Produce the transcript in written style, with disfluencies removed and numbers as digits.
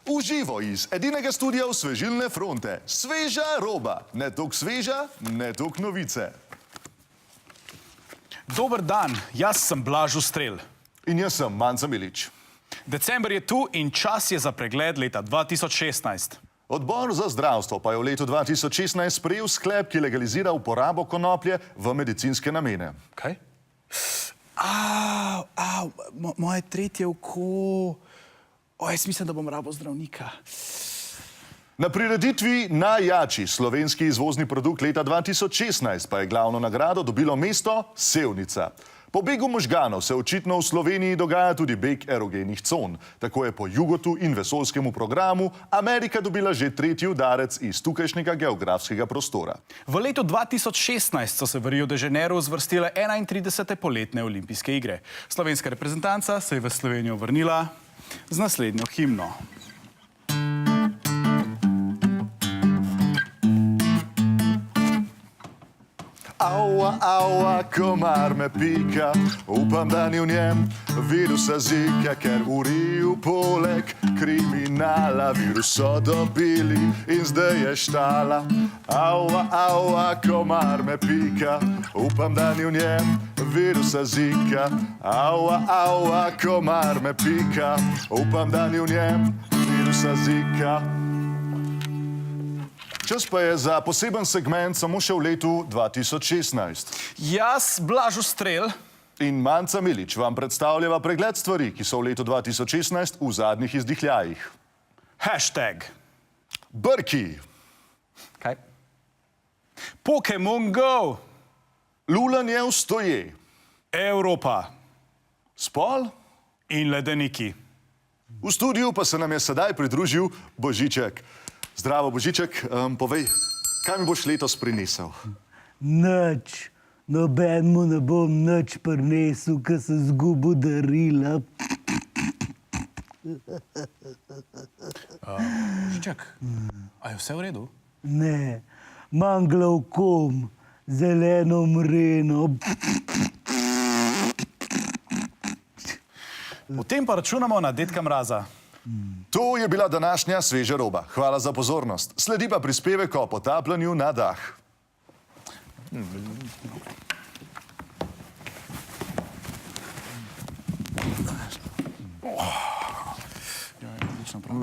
Uživo iz edinega studia Osvežilne fronte. Sveža roba. Ne toliko sveža, ne toliko novice. Dober dan, jaz sem Blaž Ustrel. In jaz sem Manca Milič. December je tu in čas je za pregled leta 2016. Odbor za zdravstvo pa je v letu 2016 sprejel sklep, ki legalizira uporabo konoplje v medicinske namene. Kaj? Moje tretje oko. Jaz mislim, da bom rabo zdravnika. Na prireditvi Najjači slovenski izvozni produkt leta 2016 pa je glavno nagrado dobilo mesto Sevnica. Po begu možganov se očitno v Sloveniji dogaja tudi beg erogenih con. Tako je po Jugotu in vesoljskemu programu Amerika dobila že tretji udarec iz tukajšnjega geografskega prostora. V letu 2016 so se v Rio de Janeiro zvrstile 31. poletne olimpijske igre. Slovenska reprezentanca se je v Slovenijo vrnila z naslednjo himno. Aua, aua, komar me pika, upam, da ni v njem virusa Zika, ker v Riju poleg kriminala virus so dobili in zdaj je štala. Aua, aua, komar me pika, upam, da ni v njem virusa Zika. Aua, aua, komar me pika, upam, da ni v njem virusa Zika. Čas pa je za poseben segment samo še v letu 2016. Jaz, Blaž Ustrel In Manca Milič vam predstavljava pregled stvari, ki so v letu 2016 v zadnjih izdihljajih. Hashtag. Brki. Kaj? Pokémon Go. Lulanje v stoje. Evropa. Spol. In ledeniki. V studiu pa se nam je sedaj pridružil Božiček. Zdravo, Božiček. Povej, kaj mi boš letos prinesel? Nič. Nobenemu ne bom nič prinesel, ker sem zgubil darila. Božiček, a je vse v redu? Ne, imam glavkom, zeleno mreno. Potem pa računamo na dedka Mraza. To je bila današnja sveža roba. Hvala za pozornost. Sledi pa prispevek o potapljanju na dah. Odlično, prav.